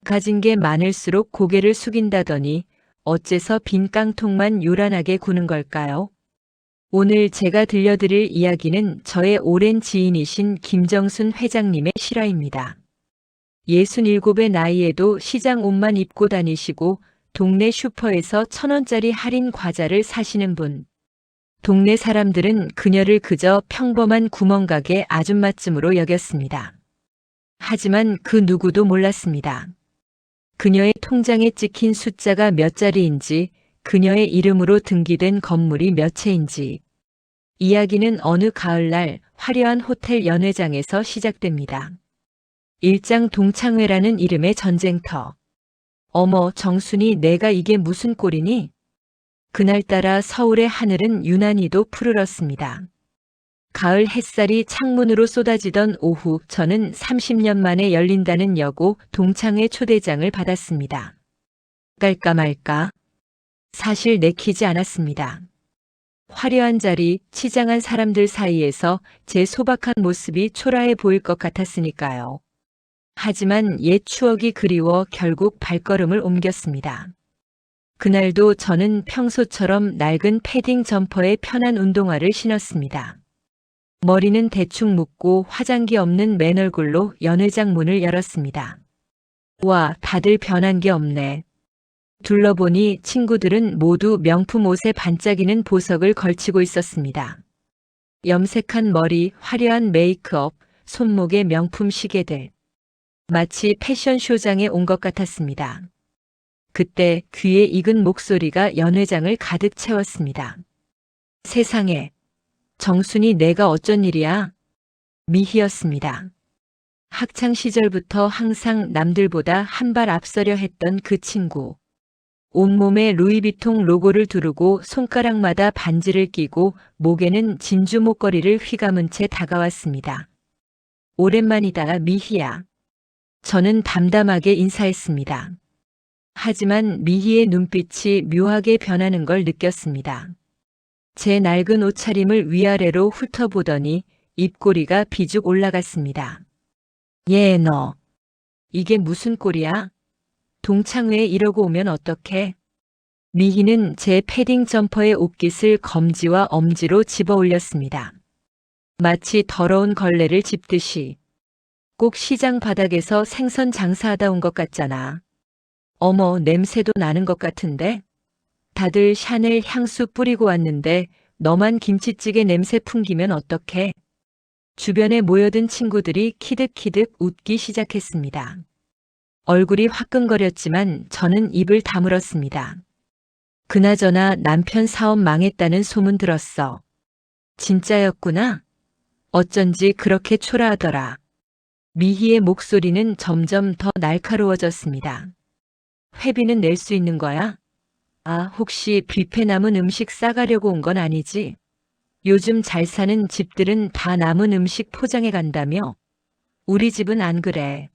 가진 게 많을수록 고개를 숙인다더니 어째서 빈 깡통만 요란하게 구는 걸까요? 오늘 제가 들려드릴 이야기는 저의 오랜 지인이신 김정순 회장님의 실화입니다. 67의 나이에도 시장 옷만 입고 다니시고 동네 슈퍼에서 1,000원짜리 할인 과자를 사시는 분. 동네 사람들은 그녀를 그저 평범한 구멍가게 아줌마쯤으로 여겼습니다. 하지만 그 누구도 몰랐습니다. 그녀의 통장에 찍힌 숫자가 몇 자리인지, 그녀의 이름으로 등기된 건물이 몇 채인지. 이야기는 어느 가을날 화려한 호텔 연회장에서 시작됩니다. 일장 동창회라는 이름의 전쟁터. 어머, 정순이, 내가 이게 무슨 꼴이니? 그날따라 서울의 하늘은 유난히도 푸르렀습니다. 가을 햇살이 창문으로 쏟아지던 오후, 저는 30년 만에 열린다는 여고 동창회 초대장을 받았습니다. 갈까 말까? 사실 내키지 않았습니다. 화려한 자리, 치장한 사람들 사이에서 제 소박한 모습이 초라해 보일 것 같았으니까요. 하지만 옛 추억이 그리워 결국 발걸음을 옮겼습니다. 그날도 저는 평소처럼 낡은 패딩 점퍼에 편한 운동화를 신었습니다. 머리는 대충 묶고 화장기 없는 맨 얼굴로 연회장 문을 열었습니다. 와, 다들 변한 게 없네. 둘러보니 친구들은 모두 명품 옷에 반짝이는 보석을 걸치고 있었습니다. 염색한 머리, 화려한 메이크업, 손목에 명품 시계들. 마치 패션쇼장에 온 것 같았습니다. 그때 귀에 익은 목소리가 연회장을 가득 채웠습니다. 세상에, 정순이, 내가 어쩐 일이야? 미희였습니다. 학창 시절부터 항상 남들보다 한 발 앞서려 했던 그 친구. 온몸에 루이비통 로고를 두르고 손가락마다 반지를 끼고 목에는 진주 목걸이를 휘감은 채 다가왔습니다. 오랜만이다, 미희야. 저는 담담하게 인사했습니다. 하지만 미희의 눈빛이 묘하게 변하는 걸 느꼈습니다. 제 낡은 옷차림을 위아래로 훑어보더니 입꼬리가 비죽 올라갔습니다. 얘, 너. 이게 무슨 꼴이야? 동창회에 이러고 오면 어떡해? 미희는 제 패딩 점퍼의 옷깃을 검지와 엄지로 집어 올렸습니다. 마치 더러운 걸레를 짚듯이. 꼭 시장 바닥에서 생선 장사하다 온 것 같잖아. 어머, 냄새도 나는 것 같은데? 다들 샤넬 향수 뿌리고 왔는데 너만 김치찌개 냄새 풍기면 어떡해? 주변에 모여든 친구들이 키득키득 웃기 시작했습니다. 얼굴이 화끈거렸지만 저는 입을 다물었습니다. 그나저나 남편 사업 망했다는 소문 들었어. 진짜였구나? 어쩐지 그렇게 초라하더라. 미희의 목소리는 점점 더 날카로워졌습니다. 회비는 낼 수 있는 거야? 아, 혹시 뷔페 남은 음식 싸가려고 온 건 아니지? 요즘 잘 사는 집들은 다 남은 음식 포장해 간다며? 우리 집은 안 그래.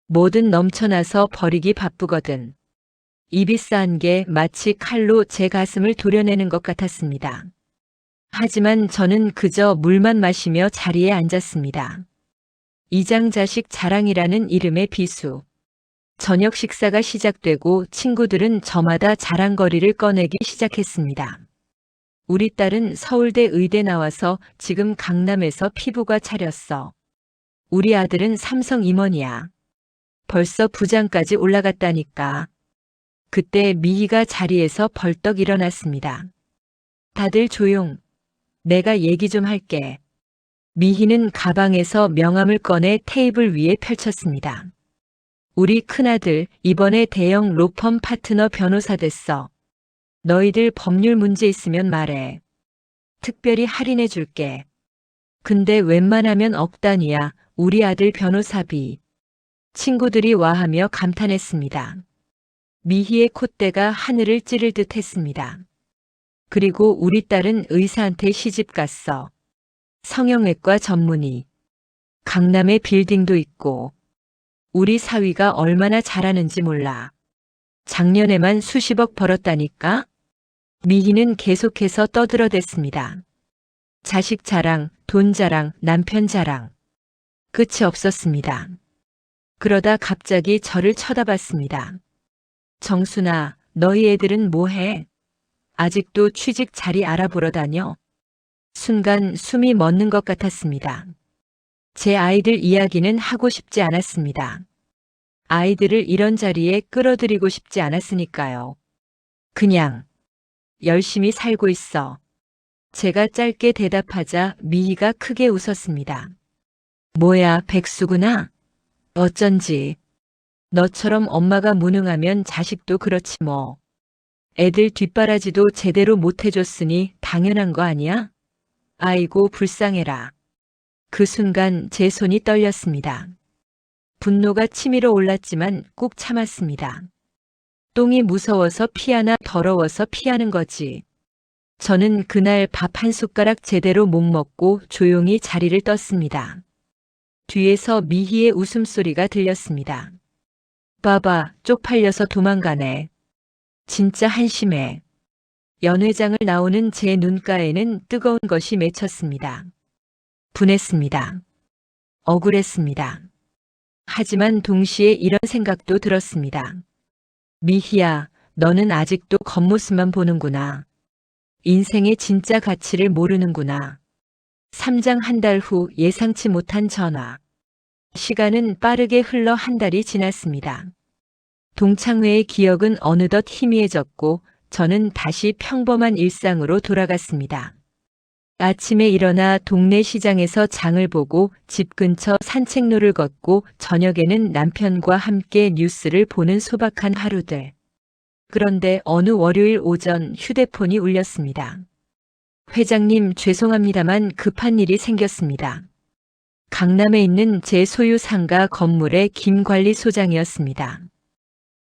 뭐든 넘쳐나서 버리기 바쁘거든. 입이 싸한 게 마치 칼로 제 가슴을 도려내는 것 같았습니다. 하지만 저는 그저 물만 마시며 자리에 앉았습니다. 이장자식 자랑이라는 이름의 비수. 저녁 식사가 시작되고 친구들은 저마다 자랑거리를 꺼내기 시작했습니다. 우리 딸은 서울대 의대 나와서 지금 강남에서 피부과 차렸어. 우리 아들은 삼성 임원이야. 벌써 부장까지 올라갔다니까. 그때 미희가 자리에서 벌떡 일어났습니다. 다들 조용. 내가 얘기 좀 할게. 미희는 가방에서 명함을 꺼내 테이블 위에 펼쳤습니다. 우리 큰아들 이번에 대형 로펌 파트너 변호사 됐어. 너희들 법률 문제 있으면 말해. 특별히 할인해 줄게. 근데 웬만하면 억 단위야. 우리 아들 변호사비. 친구들이 와하며 감탄했습니다. 미희의 콧대가 하늘을 찌를 듯 했습니다. 그리고 우리 딸은 의사한테 시집 갔어. 성형외과 전문의. 강남에 빌딩도 있고. 우리 사위가 얼마나 잘하는지 몰라. 작년에만 수십억 벌었다니까? 미희는 계속해서 떠들어댔습니다. 자식 자랑, 돈 자랑, 남편 자랑. 끝이 없었습니다. 그러다 갑자기 저를 쳐다봤습니다. 정순아, 너희 애들은 뭐해? 아직도 취직 자리 알아보러 다녀? 순간 숨이 멎는 것 같았습니다. 제 아이들 이야기는 하고 싶지 않았습니다. 아이들을 이런 자리에 끌어들이고 싶지 않았으니까요. 그냥 열심히 살고 있어. 제가 짧게 대답하자 미희가 크게 웃었습니다. 뭐야, 백수구나? 어쩐지. 너처럼 엄마가 무능하면 자식도 그렇지 뭐. 애들 뒷바라지도 제대로 못 해줬으니 당연한 거 아니야? 아이고, 불쌍해라. 그 순간 제 손이 떨렸습니다. 분노가 치밀어 올랐지만 꾹 참았습니다. 똥이 무서워서 피하나 더러워서 피하는 거지. 저는 그날 밥 한 숟가락 제대로 못 먹고 조용히 자리를 떴습니다. 뒤에서 미희의 웃음소리가 들렸습니다. 봐봐, 쪽팔려서 도망가네. 진짜 한심해. 연회장을 나오는 제 눈가에는 뜨거운 것이 맺혔습니다. 분했습니다. 억울했습니다. 하지만 동시에 이런 생각도 들었습니다. 미희야, 너는 아직도 겉모습만 보는구나. 인생의 진짜 가치를 모르는구나. 3장 한 달 후 예상치 못한 전화. 시간은 빠르게 흘러 한 달이 지났습니다. 동창회의 기억은 어느덧 희미해졌고 저는 다시 평범한 일상으로 돌아갔습니다. 아침에 일어나 동네 시장에서 장을 보고 집 근처 산책로를 걷고 저녁에는 남편과 함께 뉴스를 보는 소박한 하루들. 그런데 어느 월요일 오전 휴대폰이 울렸습니다. 회장님, 죄송합니다만 급한 일이 생겼습니다. 강남에 있는 제 소유 상가 건물의 김 관리소장이었습니다.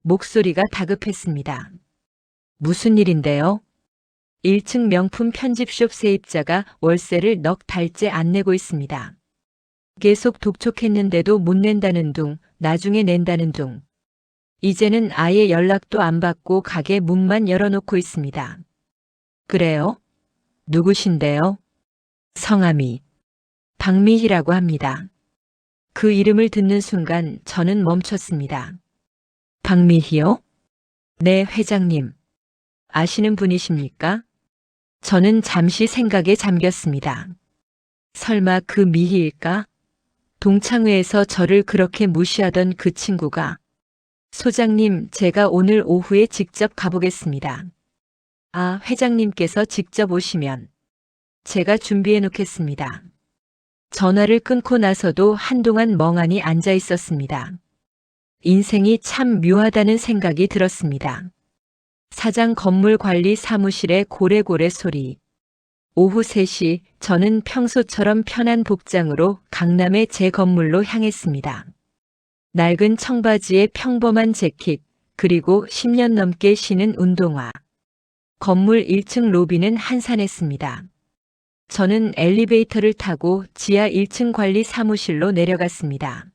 목소리가 다급했습니다. 무슨 일인데요? 1층 명품 편집숍 세입자가 월세를 넉 달째 안 내고 있습니다. 계속 독촉했는데도 못 낸다는 둥, 나중에 낸다는 둥. 이제는 아예 연락도 안 받고 가게 문만 열어놓고 있습니다. 그래요? 누구신데요? 성함이 박미희라고 합니다. 그 이름을 듣는 순간 저는 멈췄습니다. 박미희요? 네, 회장님. 아시는 분이십니까? 저는 잠시 생각에 잠겼습니다. 설마 그 미희일까? 동창회에서 저를 그렇게 무시하던 그 친구가. 소장님, 제가 오늘 오후에 직접 가보겠습니다. 아, 회장님께서 직접 오시면 제가 준비해 놓겠습니다. 전화를 끊고 나서도 한동안 멍하니 앉아 있었습니다. 인생이 참 묘하다는 생각이 들었습니다. 사장 건물 관리 사무실의 고래고래 소리. 오후 3시 저는 평소처럼 편한 복장으로 강남의 제 건물로 향했습니다. 낡은 청바지에 평범한 재킷, 그리고 10년 넘게 신은 운동화. 건물 1층 로비는 한산했습니다. 저는 엘리베이터를 타고 지하 1층 관리 사무실로 내려갔습니다.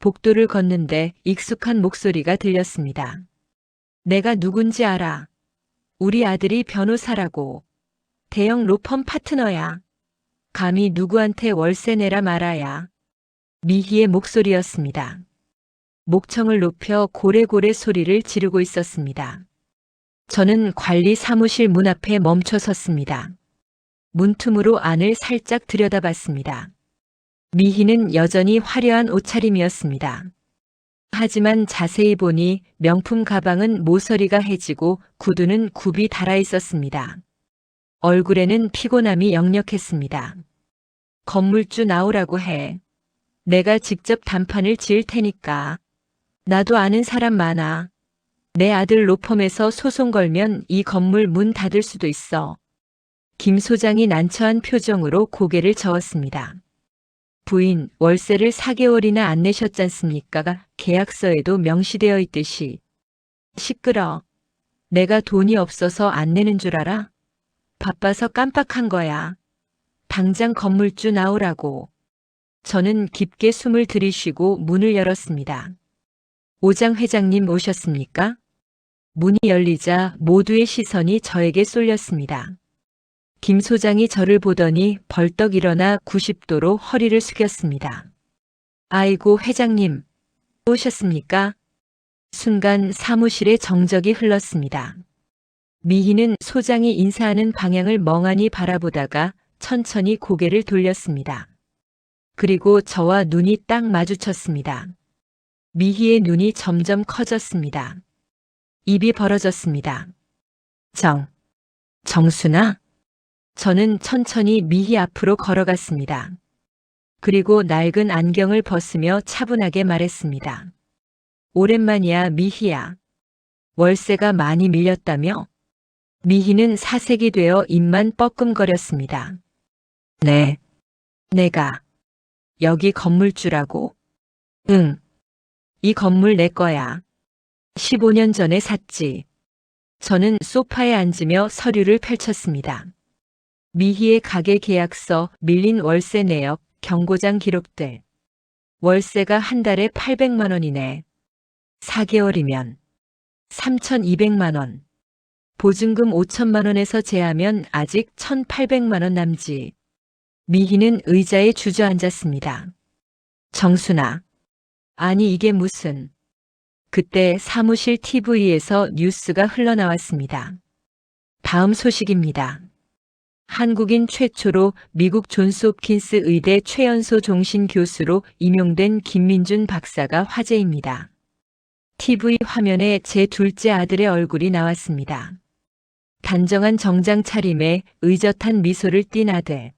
복도를 걷는데 익숙한 목소리가 들렸습니다. 내가 누군지 알아. 우리 아들이 변호사라고. 대형 로펌 파트너야. 감히 누구한테 월세 내라 말아야. 미희의 목소리였습니다. 목청을 높여 고래고래 소리를 지르고 있었습니다. 저는 관리 사무실 문 앞에 멈춰 섰습니다. 문틈으로 안을 살짝 들여다봤습니다. 미희는 여전히 화려한 옷차림이었습니다. 하지만 자세히 보니 명품 가방은 모서리가 해지고 구두는 굽이 달아 있었습니다. 얼굴에는 피곤함이 역력했습니다. 건물주 나오라고 해. 내가 직접 단판을 지을 테니까. 나도 아는 사람 많아. 내 아들 로펌에서 소송 걸면 이 건물 문 닫을 수도 있어. 김 소장이 난처한 표정으로 고개를 저었습니다. 부인, 월세를 4개월이나 안 내셨잖습니까? 계약서에도 명시되어 있듯이. 시끄러. 내가 돈이 없어서 안 내는 줄 알아? 바빠서 깜빡한 거야. 당장 건물주 나오라고. 저는 깊게 숨을 들이쉬고 문을 열었습니다. 오장 회장님 오셨습니까? 문이 열리자 모두의 시선이 저에게 쏠렸습니다. 김 소장이 저를 보더니 벌떡 일어나 90도로 허리를 숙였습니다. 아이고 회장님, 오셨습니까? 순간 사무실에 정적이 흘렀습니다. 미희는 소장이 인사하는 방향을 멍하니 바라보다가 천천히 고개를 돌렸습니다. 그리고 저와 눈이 딱 마주쳤습니다. 미희의 눈이 점점 커졌습니다. 입이 벌어졌습니다. 정순아? 저는 천천히 미희 앞으로 걸어갔습니다. 그리고 낡은 안경을 벗으며 차분하게 말했습니다. 오랜만이야, 미희야. 월세가 많이 밀렸다며? 미희는 사색이 되어 입만 뻐끔거렸습니다. 네. 내가 여기 건물주라고? 응. 이 건물 내 거야. 15년 전에 샀지. 저는 소파에 앉으며 서류를 펼쳤습니다. 미희의 가게 계약서, 밀린 월세 내역, 경고장 기록들. 월세가 한 달에 800만 원이네. 4개월이면 3,200만 원. 보증금 5천만 원에서 제하면 아직 1,800만 원 남지. 미희는 의자에 주저앉았습니다. 정순아. 아니 이게 무슨. 그때 사무실 TV에서 뉴스가 흘러나왔습니다. 다음 소식입니다. 한국인 최초로 미국 존스홉킨스 의대 최연소 종신 교수로 임용된 김민준 박사가 화제입니다. TV 화면에 제 둘째 아들의 얼굴이 나왔습니다. 단정한 정장 차림에 의젓한 미소를 띤 아들.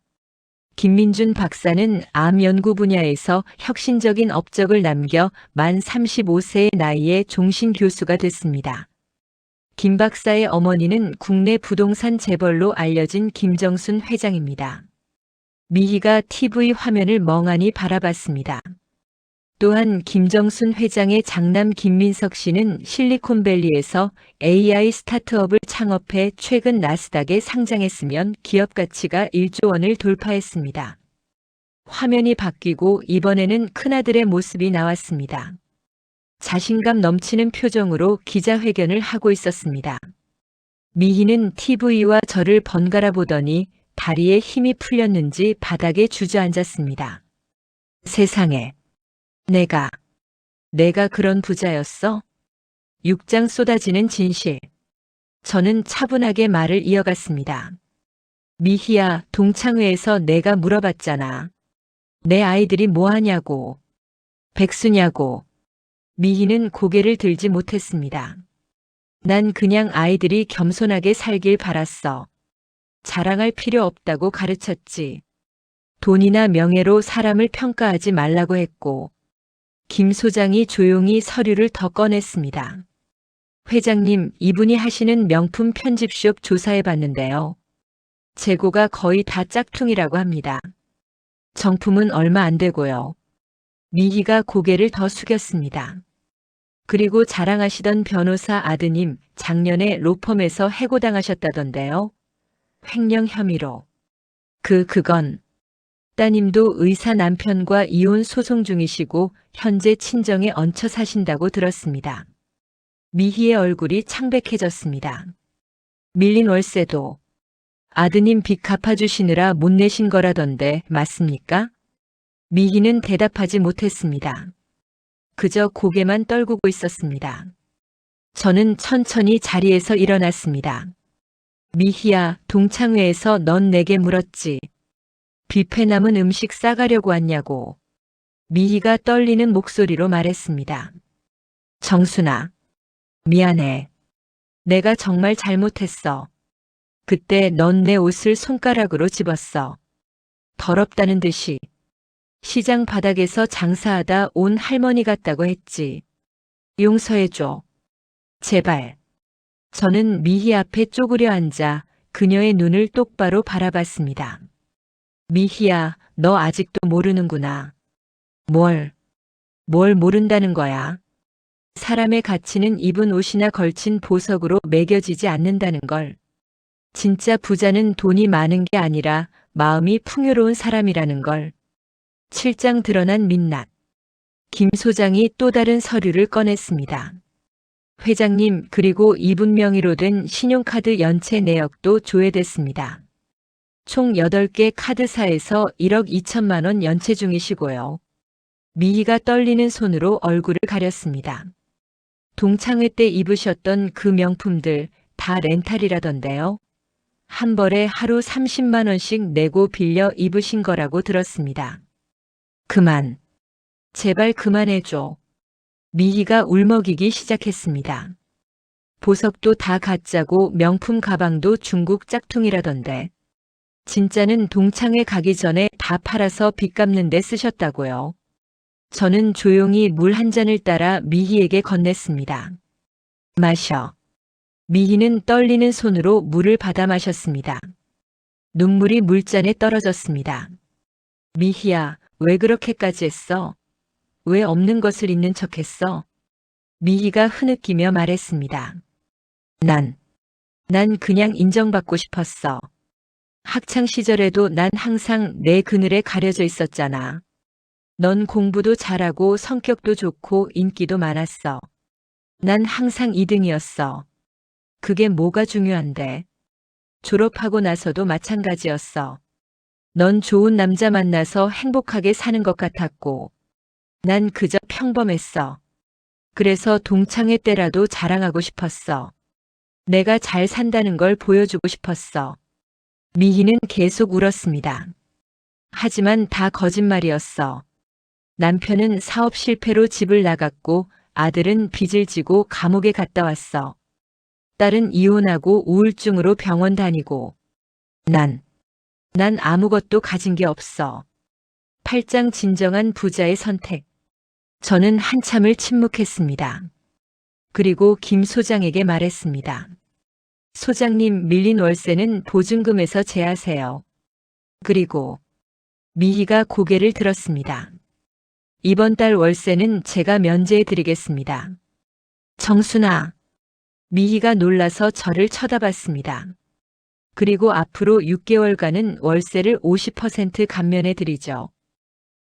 김민준 박사는 암 연구 분야에서 혁신적인 업적을 남겨 만 35세의 나이에 종신 교수가 됐습니다. 김 박사의 어머니는 국내 부동산 재벌로 알려진 김정순 회장입니다. 미희가 TV 화면을 멍하니 바라봤습니다. 또한 김정순 회장의 장남 김민석 씨는 실리콘밸리에서 AI 스타트업을 창업해 최근 나스닥에 상장했으면 기업 가치가 1조 원을 돌파했습니다. 화면이 바뀌고 이번에는 큰아들의 모습이 나왔습니다. 자신감 넘치는 표정으로 기자회견을 하고 있었습니다. 미희는 TV와 저를 번갈아 보더니 다리에 힘이 풀렸는지 바닥에 주저앉았습니다. 세상에. 내가 그런 부자였어? 육장 쏟아지는 진실. 저는 차분하게 말을 이어갔습니다. 미희야, 동창회에서 내가 물어봤잖아. 내 아이들이 뭐 하냐고. 백수냐고. 미희는 고개를 들지 못했습니다. 난 그냥 아이들이 겸손하게 살길 바랐어. 자랑할 필요 없다고 가르쳤지. 돈이나 명예로 사람을 평가하지 말라고 했고. 김 소장이 조용히 서류를 더 꺼냈습니다. 회장님, 이분이 하시는 명품 편집숍 조사해 봤는데요. 재고가 거의 다 짝퉁이라고 합니다. 정품은 얼마 안 되고요. 미희가 고개를 더 숙였습니다. 그리고 자랑하시던 변호사 아드님, 작년에 로펌에서 해고당하셨다던데요. 횡령 혐의로. 그건. 따님도 의사 남편과 이혼 소송 중이시고 현재 친정에 얹혀 사신다고 들었습니다. 미희의 얼굴이 창백해졌습니다. 밀린 월세도 아드님 빚 갚아주시느라 못 내신 거라던데 맞습니까? 미희는 대답하지 못했습니다. 그저 고개만 떨구고 있었습니다. 저는 천천히 자리에서 일어났습니다. 미희야, 동창회에서 넌 내게 물었지. 뷔페 남은 음식 싸가려고 왔냐고. 미희가 떨리는 목소리로 말했습니다. 정순아, 미안해. 내가 정말 잘못했어. 그때 넌 내 옷을 손가락으로 집었어. 더럽다는 듯이. 시장 바닥에서 장사하다 온 할머니 같다고 했지. 용서해줘. 제발. 저는 미희 앞에 쪼그려 앉아 그녀의 눈을 똑바로 바라봤습니다. 미희야, 너 아직도 모르는구나. 뭘 모른다는 거야. 사람의 가치는 입은 옷이나 걸친 보석으로 매겨지지 않는다는 걸. 진짜 부자는 돈이 많은 게 아니라 마음이 풍요로운 사람이라는 걸. 7장 드러난 민낯. 김 소장이 또 다른 서류를 꺼냈습니다. 회장님, 그리고 이분 명의로 된 신용카드 연체 내역도 조회됐습니다. 총 8개 카드사에서 1억 2천만 원 연체 중이시고요. 미희가 떨리는 손으로 얼굴을 가렸습니다. 동창회 때 입으셨던 그 명품들 다 렌탈이라던데요. 한 벌에 하루 30만 원씩 내고 빌려 입으신 거라고 들었습니다. 그만. 제발 그만해줘. 미희가 울먹이기 시작했습니다. 보석도 다 가짜고 명품 가방도 중국 짝퉁이라던데. 진짜는 동창회 가기 전에 다 팔아서 빚 갚는 데 쓰셨다고요. 저는 조용히 물 한 잔을 따라 미희에게 건넸습니다. 마셔. 미희는 떨리는 손으로 물을 받아 마셨습니다. 눈물이 물잔에 떨어졌습니다. 미희야, 왜 그렇게까지 했어? 왜 없는 것을 있는 척했어? 미희가 흐느끼며 말했습니다. 난 그냥 인정받고 싶었어. 학창 시절에도 난 항상 내 그늘에 가려져 있었잖아. 넌 공부도 잘하고 성격도 좋고 인기도 많았어. 난 항상 2등이었어. 그게 뭐가 중요한데? 졸업하고 나서도 마찬가지였어. 넌 좋은 남자 만나서 행복하게 사는 것 같았고, 난 그저 평범했어. 그래서 동창회 때라도 자랑하고 싶었어. 내가 잘 산다는 걸 보여주고 싶었어. 미희는 계속 울었습니다. 하지만 다 거짓말이었어. 남편은 사업 실패로 집을 나갔고 아들은 빚을 지고 감옥에 갔다 왔어. 딸은 이혼하고 우울증으로 병원 다니고. 난 아무것도 가진 게 없어. 팔짱 진정한 부자의 선택. 저는 한참을 침묵했습니다. 그리고 김 소장에게 말했습니다. 소장님, 밀린 월세는 보증금에서 제하세요. 그리고 미희가 고개를 들었습니다. 이번 달 월세는 제가 면제해 드리겠습니다. 정순아. 미희가 놀라서 저를 쳐다봤습니다. 그리고 앞으로 6개월간은 월세를 50% 감면해 드리죠.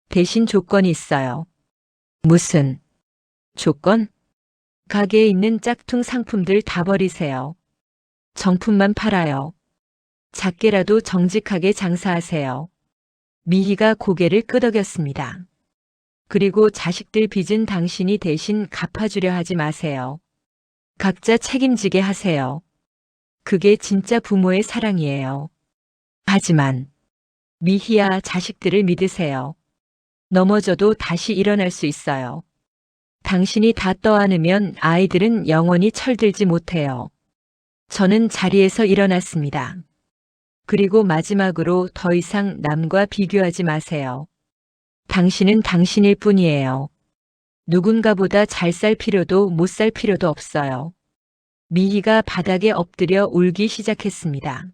대신 조건이 있어요. 무슨 조건? 가게에 있는 짝퉁 상품들 다 버리세요. 정품만 팔아요. 작게라도 정직하게 장사하세요. 미희가 고개를 끄덕였습니다. 그리고 자식들 빚은 당신이 대신 갚아주려 하지 마세요. 각자 책임지게 하세요. 그게 진짜 부모의 사랑이에요. 하지만 미희야, 자식들을 믿으세요. 넘어져도 다시 일어날 수 있어요. 당신이 다 떠안으면 아이들은 영원히 철들지 못해요. 저는 자리에서 일어났습니다. 그리고 마지막으로 더 이상 남과 비교하지 마세요. 당신은 당신일 뿐이에요. 누군가보다 잘 살 필요도 못 살 필요도 없어요. 미희가 바닥에 엎드려 울기 시작했습니다.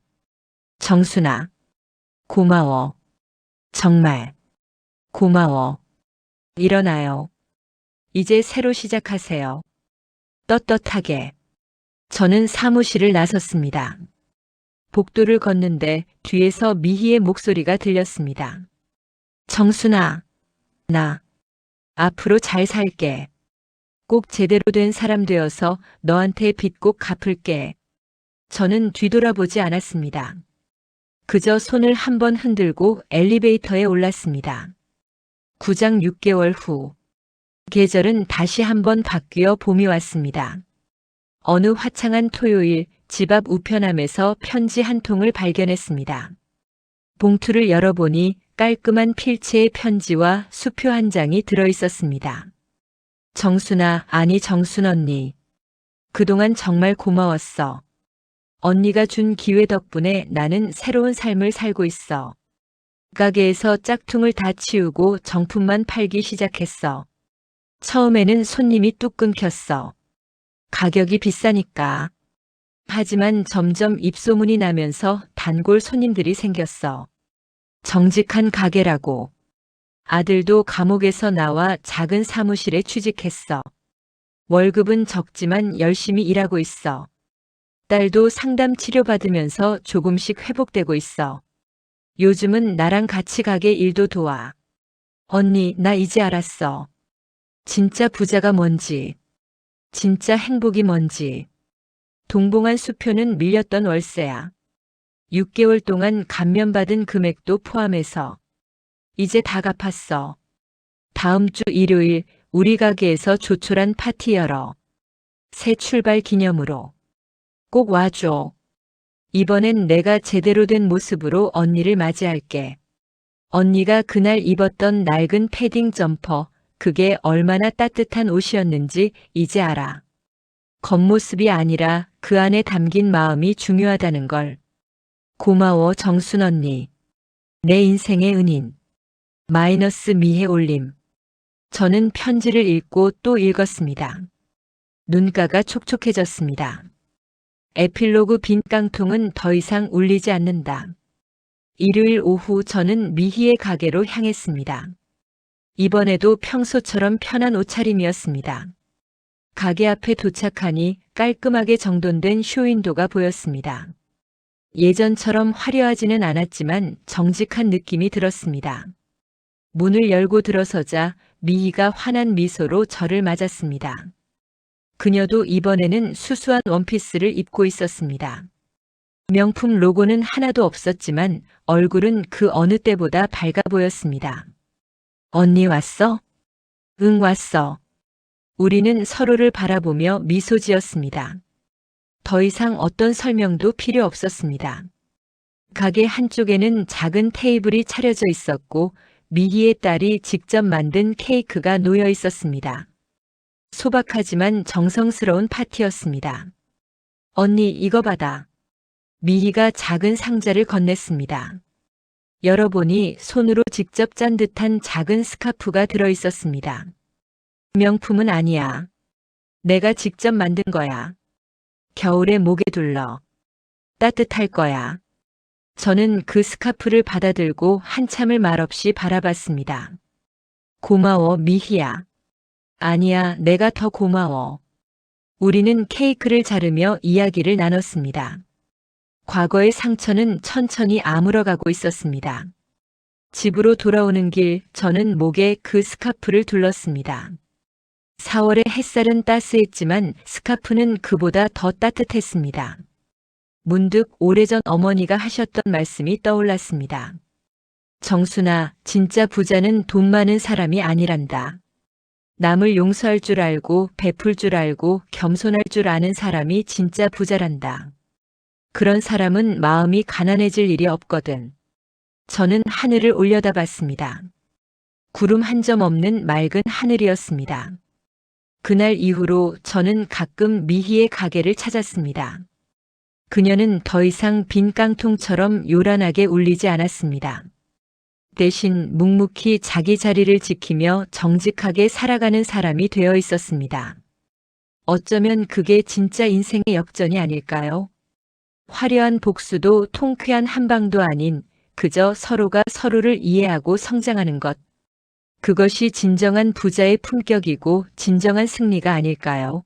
정순아, 고마워. 정말 고마워. 일어나요. 이제 새로 시작하세요. 떳떳하게. 저는 사무실을 나섰습니다. 복도를 걷는데 뒤에서 미희의 목소리가 들렸습니다. 정순아, 나 앞으로 잘 살게. 꼭 제대로 된 사람 되어서 너한테 빚 꼭 갚을게. 저는 뒤돌아보지 않았습니다. 그저 손을 한번 흔들고 엘리베이터에 올랐습니다. 9장 6개월 후. 계절은 다시 한번 바뀌어 봄이 왔습니다. 어느 화창한 토요일 집 앞 우편함에서 편지 한 통을 발견했습니다. 봉투를 열어보니 깔끔한 필체의 편지와 수표 한 장이 들어있었습니다. 정순아, 아니 정순 언니. 그동안 정말 고마웠어. 언니가 준 기회 덕분에 나는 새로운 삶을 살고 있어. 가게에서 짝퉁을 다 치우고 정품만 팔기 시작했어. 처음에는 손님이 뚝 끊겼어. 가격이 비싸니까. 하지만 점점 입소문이 나면서 단골 손님들이 생겼어. 정직한 가게라고. 아들도 감옥에서 나와 작은 사무실에 취직했어. 월급은 적지만 열심히 일하고 있어. 딸도 상담 치료받으면서 조금씩 회복되고 있어. 요즘은 나랑 같이 가게 일도 도와. 언니, 나 이제 알았어. 진짜 부자가 뭔지. 진짜 행복이 뭔지. 동봉한 수표는 밀렸던 월세야. 6개월 동안 감면받은 금액도 포함해서. 이제 다 갚았어. 다음 주 일요일 우리 가게에서 조촐한 파티 열어. 새 출발 기념으로. 꼭 와줘. 이번엔 내가 제대로 된 모습으로 언니를 맞이할게. 언니가 그날 입었던 낡은 패딩 점퍼, 그게 얼마나 따뜻한 옷이었는지 이제 알아. 겉모습이 아니라 그 안에 담긴 마음이 중요하다는 걸. 고마워 정순 언니. 내 인생의 은인. 마이너스 미해 올림. 저는 편지를 읽고 또 읽었습니다. 눈가가 촉촉해졌습니다. 에필로그 빈 깡통은 더 이상 울리지 않는다. 일요일 오후 저는 미희의 가게로 향했습니다. 이번에도 평소처럼 편한 옷차림이었습니다. 가게 앞에 도착하니 깔끔하게 정돈된 쇼윈도가 보였습니다. 예전처럼 화려하지는 않았지만 정직한 느낌이 들었습니다. 문을 열고 들어서자 미희가 환한 미소로 저를 맞았습니다. 그녀도 이번에는 수수한 원피스를 입고 있었습니다. 명품 로고는 하나도 없었지만 얼굴은 그 어느 때보다 밝아 보였습니다. 언니 왔어? 응, 왔어. 우리는 서로를 바라보며 미소 지었습니다. 더 이상 어떤 설명도 필요 없었습니다. 가게 한쪽에는 작은 테이블이 차려져 있었고 미희의 딸이 직접 만든 케이크가 놓여 있었습니다. 소박하지만 정성스러운 파티였습니다. 언니, 이거 받아. 미희가 작은 상자를 건넸습니다. 열어보니 손으로 직접 짠 듯한 작은 스카프가 들어 있었습니다. 명품은 아니야. 내가 직접 만든 거야. 겨울에 목에 둘러. 따뜻할 거야. 저는 그 스카프를 받아들고 한참을 말없이 바라봤습니다. 고마워, 미희야. 아니야, 내가 더 고마워. 우리는 케이크를 자르며 이야기를 나눴습니다. 과거의 상처는 천천히 아물어가고 있었습니다. 집으로 돌아오는 길 저는 목에 그 스카프를 둘렀습니다. 4월의 햇살은 따스했지만 스카프는 그보다 더 따뜻했습니다. 문득 오래전 어머니가 하셨던 말씀이 떠올랐습니다. 정순아, 진짜 부자는 돈 많은 사람이 아니란다. 남을 용서할 줄 알고 베풀 줄 알고 겸손할 줄 아는 사람이 진짜 부자란다. 그런 사람은 마음이 가난해질 일이 없거든. 저는 하늘을 올려다봤습니다. 구름 한 점 없는 맑은 하늘이었습니다. 그날 이후로 저는 가끔 미희의 가게를 찾았습니다. 그녀는 더 이상 빈 깡통처럼 요란하게 울리지 않았습니다. 대신 묵묵히 자기 자리를 지키며 정직하게 살아가는 사람이 되어 있었습니다. 어쩌면 그게 진짜 인생의 역전이 아닐까요? 화려한 복수도 통쾌한 한방도 아닌 그저 서로가 서로를 이해하고 성장하는 것. 그것이 진정한 부자의 품격이고 진정한 승리가 아닐까요?